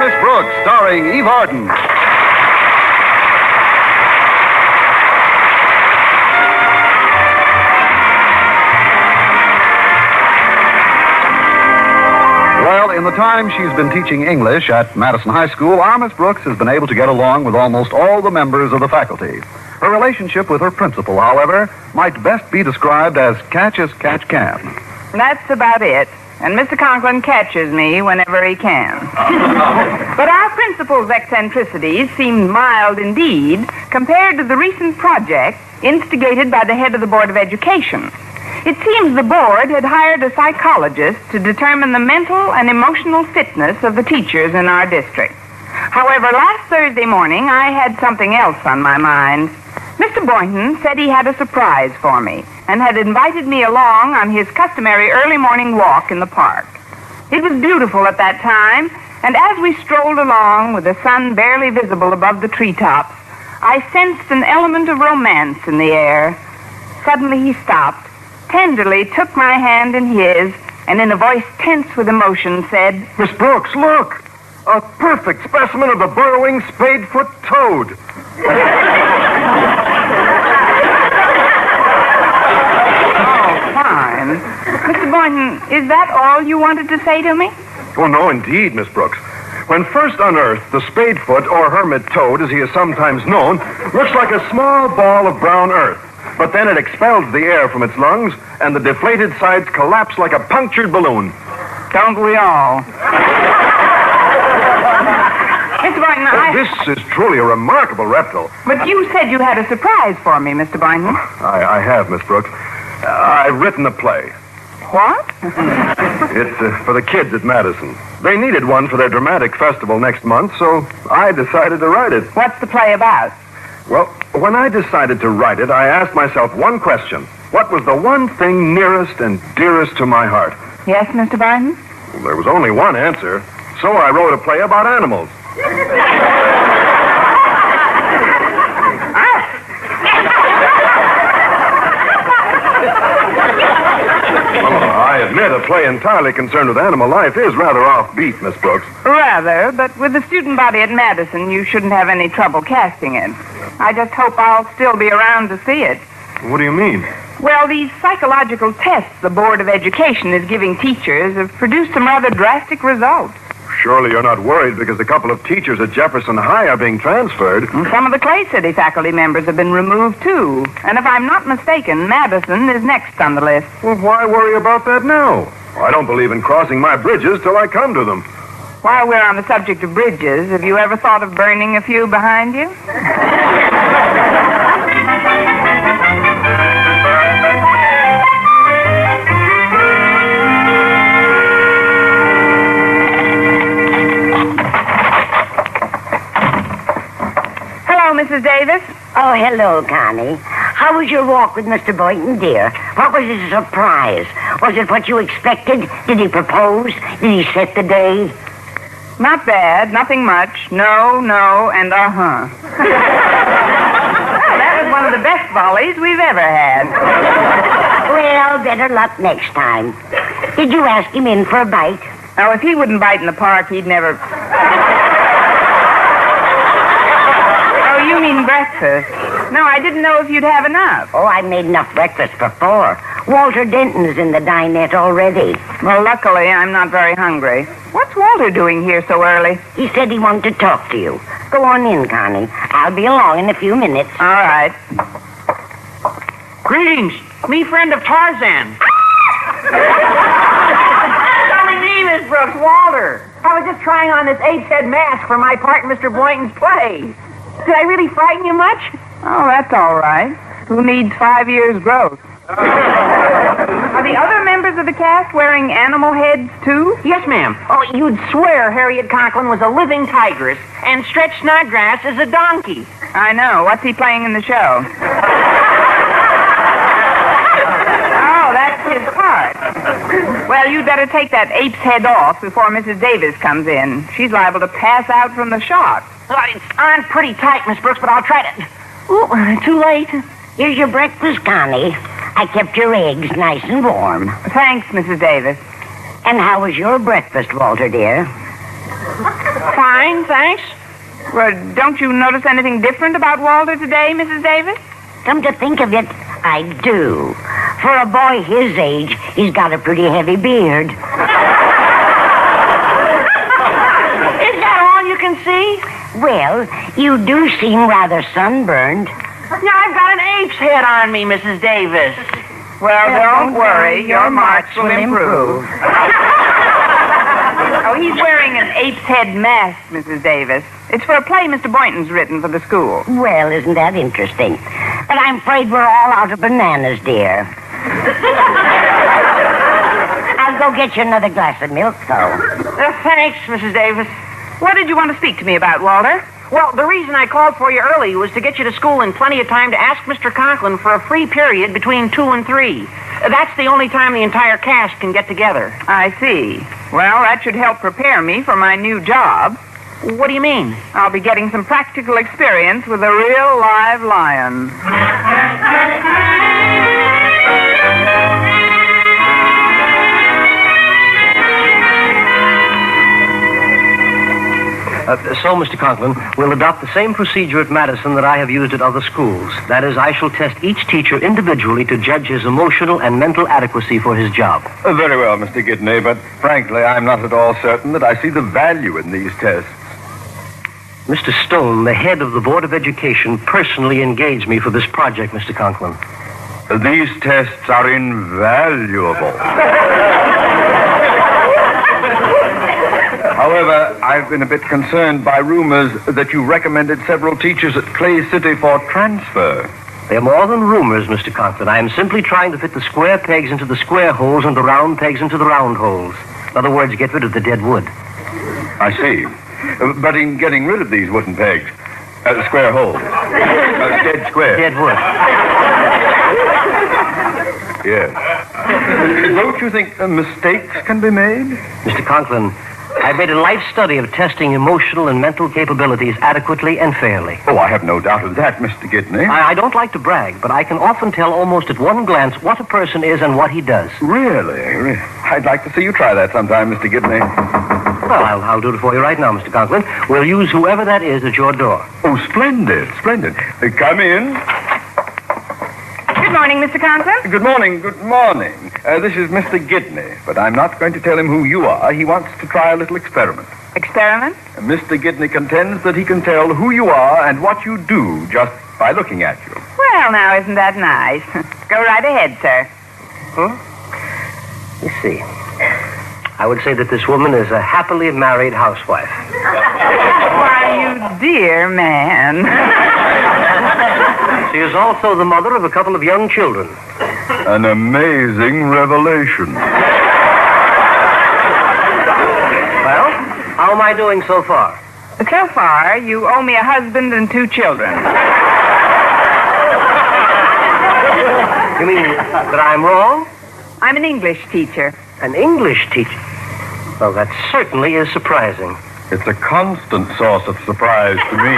Miss Brooks, starring Eve Arden. Well, in the time she's been teaching English at Madison High School, our Miss Brooks has been able to get along with almost all the members of the faculty. Her relationship with her principal, however, might best be described as catch as catch can. That's about it. And Mr. Conklin catches me whenever he can. But our principal's eccentricities seemed mild indeed compared to the recent project instigated by the head of the Board of Education. It seems the board had hired a psychologist to determine the mental and emotional fitness of the teachers in our district. However, last Thursday morning, I had something else on my mind. Mr. Boynton said he had a surprise for me and had invited me along on his customary early morning walk in the park. It was beautiful at that time, and as we strolled along with the sun barely visible above the treetops, I sensed an element of romance in the air. Suddenly he stopped, tenderly took my hand in his, and in a voice tense with emotion said, Miss Brooks, look! A perfect specimen of the burrowing spade-foot toad. Fine. Mr. Boynton, is that all you wanted to say to me? Oh, no, indeed, Miss Brooks. When first unearthed, the spadefoot, or hermit toad, as he is sometimes known, looks like a small ball of brown earth. But then it expels the air from its lungs, and the deflated sides collapse like a punctured balloon. Don't we all? Mr. Boynton, This is truly a remarkable reptile. But you said you had a surprise for me, Mr. Boynton. I have, Miss Brooks. I've written a play. What? It's for the kids at Madison. They needed one for their dramatic festival next month, so I decided to write it. What's the play about? Well, when I decided to write it, I asked myself one question. What was the one thing nearest and dearest to my heart? Yes, Mr. Boynton? Well, there was only one answer, so I wrote a play about animals. I admit a play entirely concerned with animal life is rather offbeat, Miss Brooks. Rather, but with the student body at Madison, you shouldn't have any trouble casting it. I just hope I'll still be around to see it. What do you mean? Well, these psychological tests the Board of Education is giving teachers have produced some rather drastic results. Surely you're not worried because a couple of teachers at Jefferson High are being transferred. And some of the Clay City faculty members have been removed, too. And if I'm not mistaken, Madison is next on the list. Well, why worry about that now? I don't believe in crossing my bridges till I come to them. While we're on the subject of bridges, have you ever thought of burning a few behind you? Mrs. Davis? Oh, hello, Connie. How was your walk with Mr. Boynton, dear? What was his surprise? Was it what you expected? Did he propose? Did he set the day? Not bad. Nothing much. No, and uh-huh. Well, that was one of the best volleys we've ever had. Well, better luck next time. Did you ask him in for a bite? Oh, if he wouldn't bite in the park, he'd never... You mean breakfast? No, I didn't know if you'd have enough. Oh, I made enough breakfast for 4. Walter Denton's in the dinette already. Well, luckily, I'm not very hungry. What's Walter doing here so early? He said he wanted to talk to you. Go on in, Connie. I'll be along in a few minutes. All right. Greetings. Me friend of Tarzan. Sorry, me, Miss Brooks. Walter. I was just trying on this apes head mask for my part in Mr. Boynton's play. Did I really frighten you much? Oh, that's all right. Who needs 5 years' growth? Are the other members of the cast wearing animal heads, too? Yes, ma'am. Oh, you'd swear Harriet Conklin was a living tigress and Stretch Snodgrass is a donkey. I know. What's he playing in the show? Oh, that's his part. Well, you'd better take that ape's head off before Mrs. Davis comes in. She's liable to pass out from the shock. Well, it's on pretty tight, Miss Brooks, but I'll try to... Ooh, too late. Here's your breakfast, Connie. I kept your eggs nice and warm. Thanks, Mrs. Davis. And how was your breakfast, Walter, dear? Fine. fine, thanks. Well, don't you notice anything different about Walter today, Mrs. Davis? Come to think of it, I do. For a boy his age, he's got a pretty heavy beard. Is that all you can see? Well, you do seem rather sunburned. Yeah, I've got an ape's head on me, Mrs. Davis. Well, don't worry. Your marks will improve. Oh, he's wearing an ape's head mask, Mrs. Davis. It's for a play Mr. Boynton's written for the school. Well, isn't that interesting? But I'm afraid we're all out of bananas, dear. I'll go get you another glass of milk, though. Thanks, Mrs. Davis. What did you want to speak to me about, Walter? Well, the reason I called for you early was to get you to school in plenty of time to ask Mr. Conklin for a free period between 2 and 3. That's the only time the entire cast can get together. I see. Well, that should help prepare me for my new job. What do you mean? I'll be getting some practical experience with a real live lion. So, Mr. Conklin, we'll adopt the same procedure at Madison that I have used at other schools. That is, I shall test each teacher individually to judge his emotional and mental adequacy for his job. Very well, Mr. Gidney, but frankly, I'm not at all certain that I see the value in these tests. Mr. Stone, the head of the Board of Education, personally engaged me for this project, Mr. Conklin. These tests are invaluable. However, I've been a bit concerned by rumors that you recommended several teachers at Clay City for transfer. They're more than rumors, Mr. Conklin. I am simply trying to fit the square pegs into the square holes and the round pegs into the round holes. In other words, get rid of the dead wood. I see. But in getting rid of these wooden pegs, square holes, dead square. Dead wood. Yes. Don't you think mistakes can be made? Mr. Conklin, I've made a life study of testing emotional and mental capabilities adequately and fairly. Oh, I have no doubt of that, Mr. Gidney. I don't like to brag, but I can often tell almost at one glance what a person is and what he does. Really? I'd like to see you try that sometime, Mr. Gidney. Well, I'll do it for you right now, Mr. Conklin. We'll use whoever that is at your door. Oh, splendid, splendid. Come in. Good morning, Mr. Conklin. Good morning, good morning. This is Mr. Gidney, but I'm not going to tell him who you are. He wants to try a little experiment. Experiment? Mr. Gidney contends that he can tell who you are and what you do just by looking at you. Well, now, isn't that nice? Go right ahead, sir. Let's see. I would say that this woman is a happily married housewife. Why, you dear man. She is also the mother of a couple of young children. An amazing revelation. Well, how am I doing so far? So far, you owe me a husband and 2 children. You mean that I'm wrong? I'm an English teacher. An English teacher? Well, that certainly is surprising. It's a constant source of surprise to me.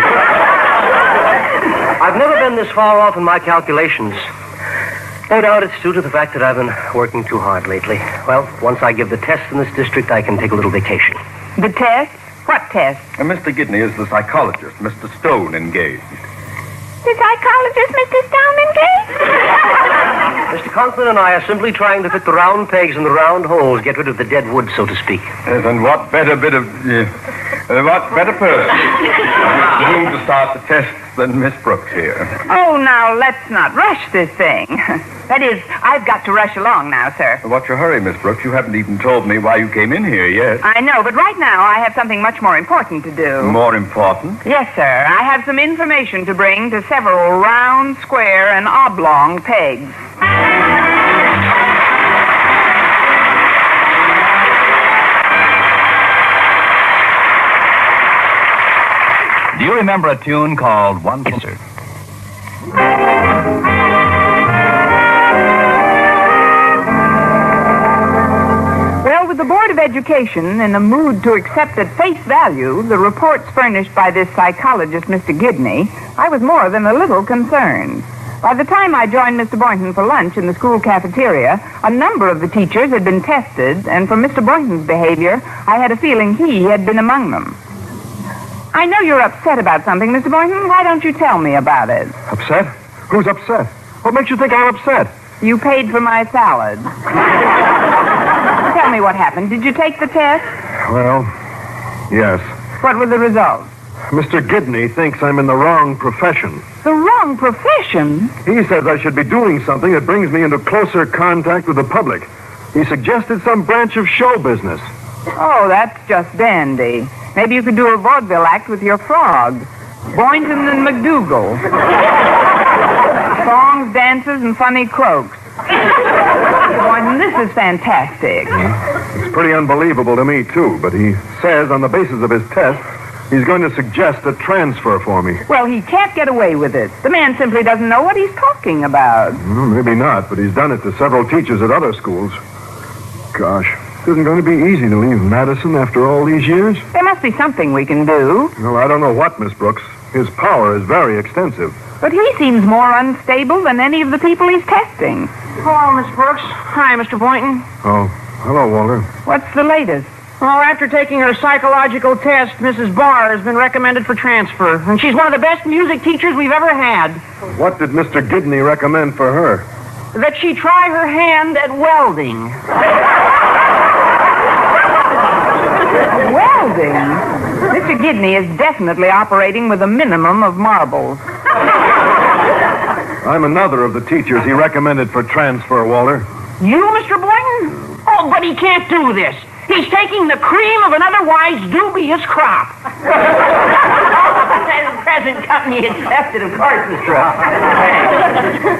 I've never been this far off in my calculations. No doubt it's due to the fact that I've been working too hard lately. Well, once I give the test in this district, I can take a little vacation. The test? What test? Mr. Gidney is the psychologist, Mr. Stone engaged. The psychologist, Mr. Stone engaged? Mr. Conklin and I are simply trying to fit the round pegs in the round holes, get rid of the dead wood, so to speak. Yes, and what better person with whom to start the tests than Miss Brooks here? Oh, now, let's not rush this thing. That is, I've got to rush along now, sir. What's your hurry, Miss Brooks? You haven't even told me why you came in here yet. I know, but right now I have something much more important to do. More important? Yes, sir. I have some information to bring to several round, square, and oblong pegs. Do you remember a tune called One Concert? Well, with the Board of Education in a mood to accept at face value the reports furnished by this psychologist, Mr. Gidney, I was more than a little concerned. By the time I joined Mr. Boynton for lunch in the school cafeteria, a number of the teachers had been tested, and from Mr. Boynton's behavior, I had a feeling he had been among them. I know you're upset about something, Mr. Boynton. Why don't you tell me about it? Upset? Who's upset? What makes you think I'm upset? You paid for my salad. Tell me what happened. Did you take the test? Well, yes. What were the results? Mr. Gidney thinks I'm in the wrong profession. The wrong profession? He says I should be doing something that brings me into closer contact with the public. He suggested some branch of show business. Oh, that's just dandy. Maybe you could do a vaudeville act with your frog. Boynton and McDougal. Songs, dances, and funny croaks. Boynton, this is fantastic. It's pretty unbelievable to me, too, but he says on the basis of his test, he's going to suggest a transfer for me. Well, he can't get away with it. The man simply doesn't know what he's talking about. Well, maybe not, but he's done it to several teachers at other schools. Gosh, it isn't going to be easy to leave Madison after all these years. There must be something we can do. Well, I don't know what, Miss Brooks. His power is very extensive. But he seems more unstable than any of the people he's testing. Hello, Miss Brooks. Hi, Mr. Boynton. Oh, hello, Walter. What's the latest? Well, after taking her psychological test, Mrs. Boar has been recommended for transfer, and she's one of the best music teachers we've ever had. What did Mr. Gidney recommend for her? That she try her hand at welding. Welding? Mr. Gidney is definitely operating with a minimum of marbles. I'm another of the teachers he recommended for transfer, Walter. You, Mr. Boynton? Oh, but he can't do this. He's taking the cream of an otherwise dubious crop. And the present company accepted, of course, Mr.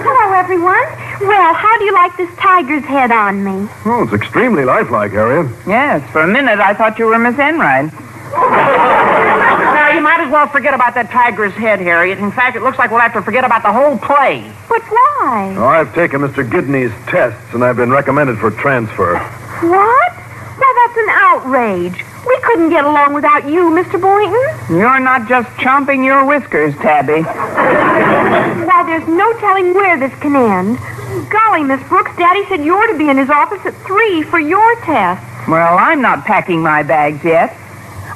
Hello, everyone. Well, how do you like this tiger's head on me? Oh, it's extremely lifelike, Harriet. Yes, for a minute I thought you were Miss Enright. Now, you might as well forget about that tiger's head, Harriet. In fact, it looks like we'll have to forget about the whole play. But why? Oh, I've taken Mr. Gidney's tests, and I've been recommended for transfer. What? Why, that's an outrage. We couldn't get along without you, Mr. Boynton. You're not just chomping your whiskers, Tabby. Why, there's no telling where this can end. Golly, Miss Brooks, Daddy said you're to be in his office at 3 for your test. Well, I'm not packing my bags yet.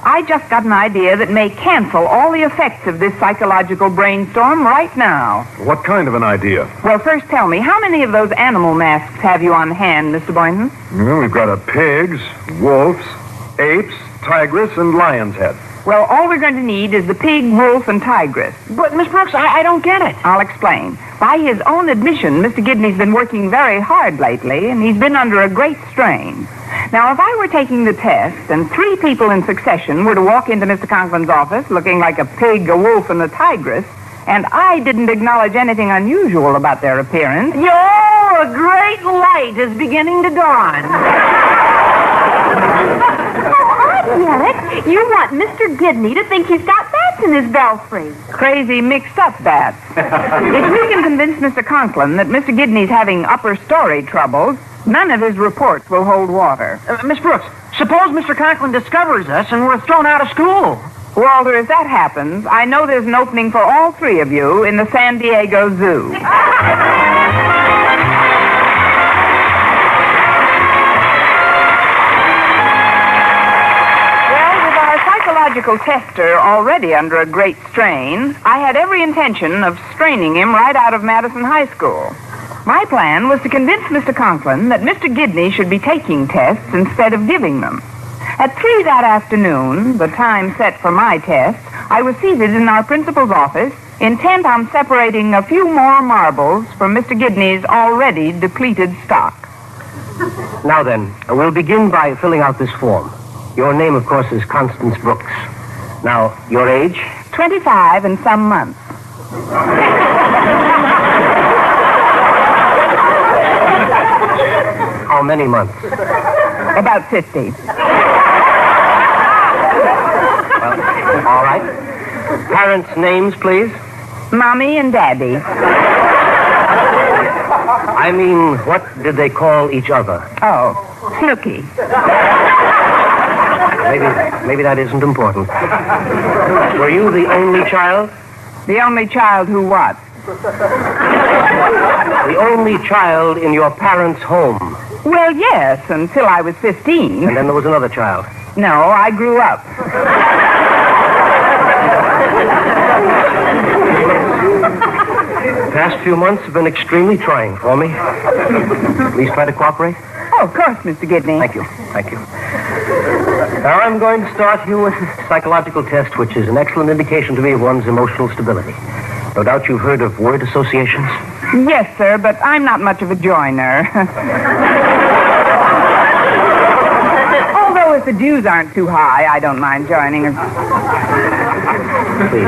I just got an idea that may cancel all the effects of this psychological brainstorm right now. What kind of an idea? Well, first tell me, how many of those animal masks have you on hand, Mr. Boynton? Well, we've got a pigs, wolves, apes, tigress, and lion's head. Well, all we're going to need is the pig, wolf, and tigress. But, Miss Brooks, I don't get it. I'll explain. By his own admission, Mr. Gidney's been working very hard lately, and he's been under a great strain. Now, if I were taking the test, and 3 people in succession were to walk into Mr. Conklin's office looking like a pig, a wolf, and a tigress, and I didn't acknowledge anything unusual about their appearance... A great light is beginning to dawn. I get it. You want Mr. Gidney to think he's got bats in his belfry. Crazy mixed-up bats. If we can convince Mr. Conklin that Mr. Gidney's having upper story troubles, none of his reports will hold water. Miss Brooks, suppose Mr. Conklin discovers us and we're thrown out of school. Walter, if that happens, I know there's an opening for all 3 of you in the San Diego Zoo. Psychological tester already under a great strain, I had every intention of straining him right out of Madison High School. My plan was to convince Mr. Conklin that Mr. Gidney should be taking tests instead of giving them. At 3 that afternoon, the time set for my test, I was seated in our principal's office, intent on separating a few more marbles from Mr. Gidney's already depleted stock. Now then, we'll begin by filling out this form. Your name, of course, is Constance Brooks. Now, your age? 25 and some months. How many months? About 50. Well, all right. Parents' names, please. Mommy and Daddy. I mean, what did they call each other? Oh, Snooky. Maybe that isn't important. Were you the only child? The only child who what? The only child in your parents' home? Well, yes, until I was 15. And then there was another child? No, I grew up. The past few months have been extremely trying for me. Please try to cooperate. Oh, of course, Mr. Gidney. Thank you. Thank you. Now I'm going to start you with a psychological test, which is an excellent indication to me of one's emotional stability. No doubt you've heard of word associations. Yes, sir, but I'm not much of a joiner. Although if the dues aren't too high, I don't mind joining. Please.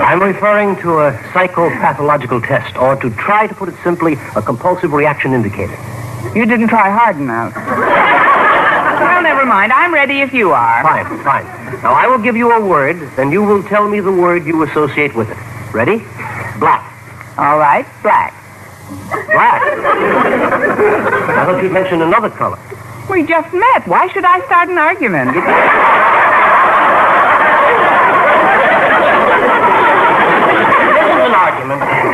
I'm referring to a psychopathological test, or to try to put it simply, a compulsive reaction indicator. You didn't try hard enough. Well, never mind. I'm ready if you are. Fine. Now, I will give you a word, then you will tell me the word you associate with it. Ready? Black. All right, black. Black? I thought you'd mention another color. We just met. Why should I start an argument? This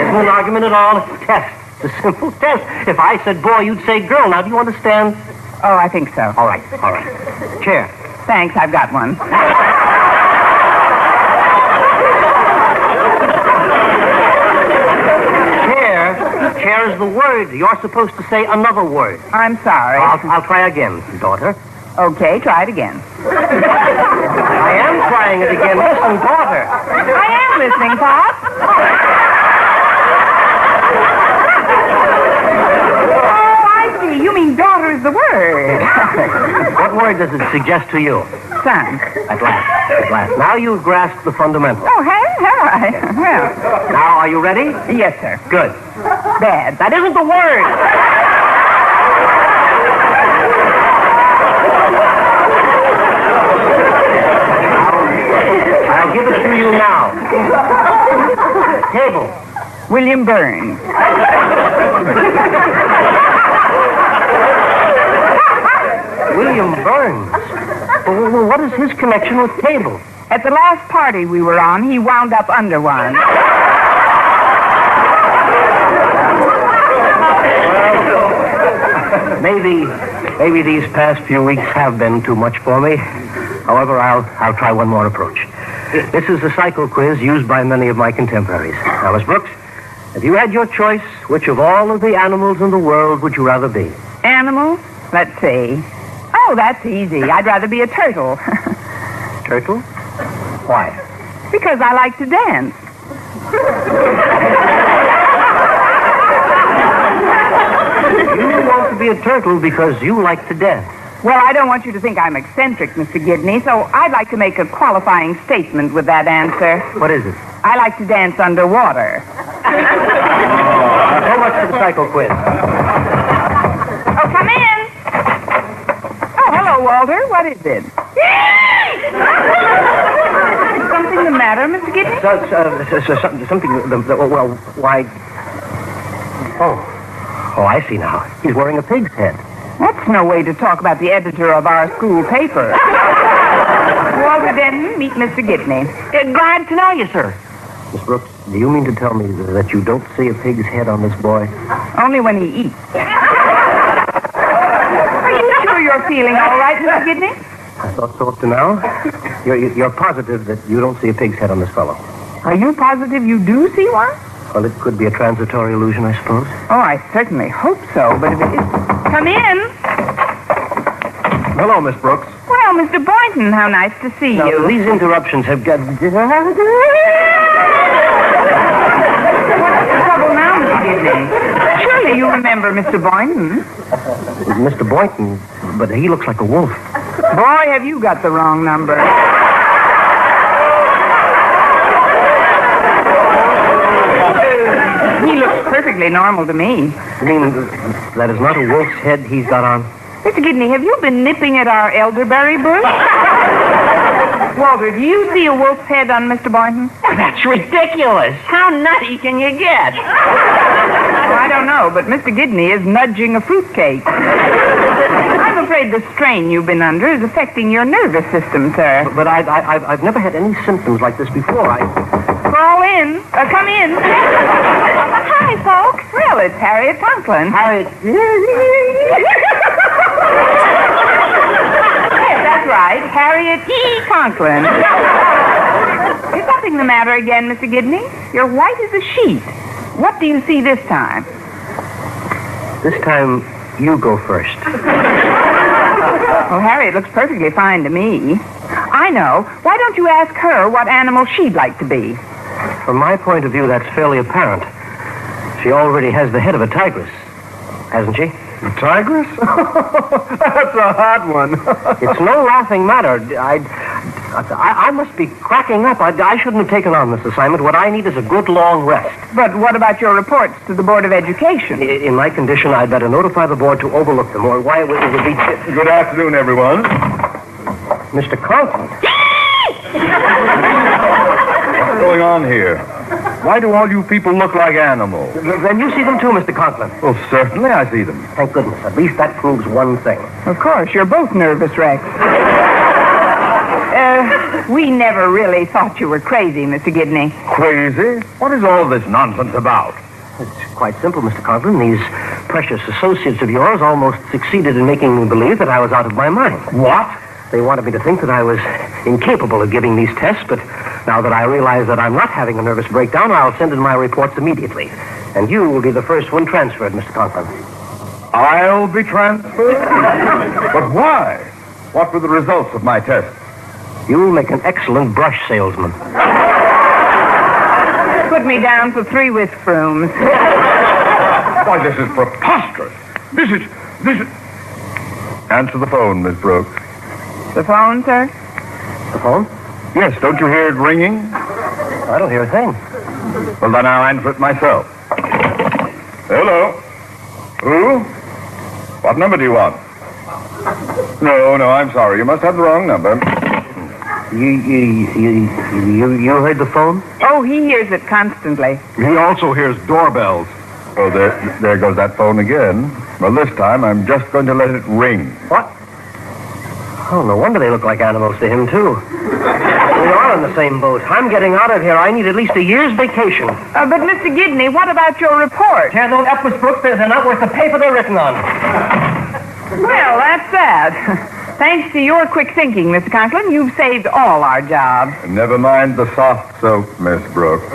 isn't an argument at all. It's a test. It's a simple test. If I said boy, you'd say girl. Now, do you understand? Oh, I think so. All right. Chair. Thanks, I've got one. Chair is the word. You're supposed to say another word. I'm sorry. I'll try again, daughter. Okay, try it again. I am trying it again. Listen, daughter. I am listening, Pop. Oh, I see. You mean daughter is the word. What word does it suggest to you? Son. At last. Now you've grasped the fundamentals. Oh, have I? Well. Now, are you ready? Yes, sir. Good. Bad. That isn't the word. I'll give it to you now. Table. William Burns. William Burns? Well, what is his connection with table? At the last party we were on, he wound up under one. Maybe these past few weeks have been too much for me. However, I'll try one more approach. This is a psycho quiz used by many of my contemporaries. Now, Miss Brooks, if you had your choice, which of all of the animals in the world would you rather be? Animals? Let's see. Oh, that's easy. I'd rather be a turtle. Turtle? Why? Because I like to dance. You want to be a turtle because you like to dance. Well, I don't want you to think I'm eccentric, Mr. Gidney, so I'd like to make a qualifying statement with that answer. What is it? I like to dance underwater. So much for the psycho quiz. Oh, come in. Oh, hello, Walter. What is it? Is something the matter, Mr. Gidney? Something. Well, why? Oh, I see now. He's wearing a pig's head. That's no way to talk about the editor of our school paper. Walter Denton, meet Mr. Gidney. Glad to know you, sir. Miss Brooks, do you mean to tell me that you don't see a pig's head on this boy? Only when he eats. Are you sure you're feeling all right, Mr. Gidney? I thought so up to now. You're positive that you don't see a pig's head on this fellow? Are you positive you do see one? Well, it could be a transitory illusion, I suppose. Oh, I certainly hope so, but if it is... Come in. Hello, Miss Brooks. Well, Mr. Boynton, how nice to see Now, you. these interruptions have got... What's the trouble now, Mr. Gidney? Surely you remember Mr. Boynton. Mr. Boynton, but he looks like a wolf. Boy, have you got the wrong number. He looks perfectly normal to me. You mean that is not a wolf's head he's got on? Mr. Gidney, have you been nipping at our elderberry bush? Walter, do you see a wolf's head on Mr. Boynton? That's ridiculous. How nutty can you get? Well, I don't know, but Mr. Gidney is nudging a fruitcake. I'm afraid the strain you've been under is affecting your nervous system, sir. But I've never had any symptoms like this before. Crawl in. Come in. Hi, folks. Well, it's Harriet Conklin. Harriet. Yes, that's right. right, Harriet E. Conklin. Is something the matter again, Mr. Gidney? You're white as a sheet. What do you see this time? This time, you go first. Well, Harriet looks perfectly fine to me. I know. Why don't you ask her what animal she'd like to be? From my point of view, that's fairly apparent. She already has the head of a tigress, hasn't she? A tigress? That's a hot one. It's no laughing matter. I must be cracking up. I shouldn't have taken on this assignment. What I need is a good long rest. But what about your reports to the Board of Education? In my condition, I'd better notify the board to overlook them, or why it would be... Good afternoon, everyone. Mr. Conklin. What's going on here? Why do all you people look like animals? Then you see them too, Mr. Conklin. Well, certainly I see them. Thank goodness. At least that proves one thing. Of course, you're both nervous wrecks. We never really thought you were crazy, Mr. Gidney. Crazy? What is all this nonsense about? It's quite simple, Mr. Conklin. These precious associates of yours almost succeeded in making me believe that I was out of my mind. What? They wanted me to think that I was incapable of giving these tests, but now that I realize that I'm not having a nervous breakdown, I'll send in my reports immediately. And you will be the first one transferred, Mr. Conklin. I'll be transferred? But why? What were the results of my test? You'll make an excellent brush salesman. Put me down for 3 whisk brooms. Why, this is preposterous. This is... Answer the phone, Miss Brooks. The phone, sir? The phone? Yes, don't you hear it ringing? I don't hear a thing. Well, then I'll answer it myself. Hello? Who? What number do you want? No, I'm sorry. You must have the wrong number. You heard the phone? Oh, he hears it constantly. He also hears doorbells. Oh, there goes that phone again. Well, this time I'm just going to let it ring. What? Oh, no wonder they look like animals to him, too. We are in the same boat. I'm getting out of here. I need at least a year's vacation. But, Mr. Gidney, what about your report? Tear those up, Miss Brooks. They're not worth the paper they're written on. Well, that's sad. Thanks to your quick thinking, Mr. Conklin, you've saved all our jobs. Never mind the soft soap, Miss Brooks.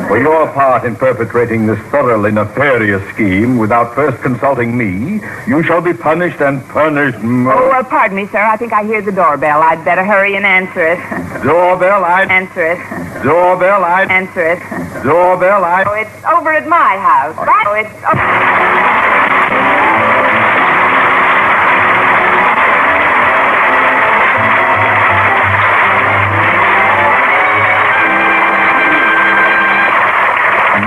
For your part in perpetrating this thoroughly nefarious scheme without first consulting me, you shall be punished and punished most. Oh, pardon me, sir. I think I hear the doorbell. I'd better hurry and answer it. Doorbell, Answer it. Doorbell, Answer it. Doorbell, Oh, it's over at my house. Right? Oh, it's...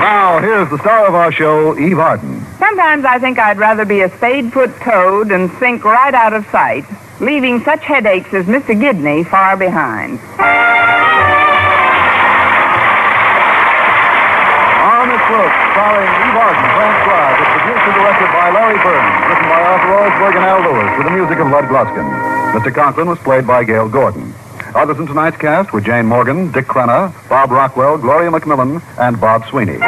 Now, here's the star of our show, Eve Arden. Sometimes I think I'd rather be a spade-foot toad and sink right out of sight, leaving such headaches as Mr. Gidney far behind. Miss Brooks, starring Eve Arden, transcribed, is produced and directed by Larry Burns, written by Arthur Osberg and Al Lewis, with the music of Lud Gluskin. Mr. Conklin was played by Gail Gordon. Others in tonight's cast were Jane Morgan, Dick Crenna, Bob Rockwell, Gloria McMillan, and Bob Sweeney.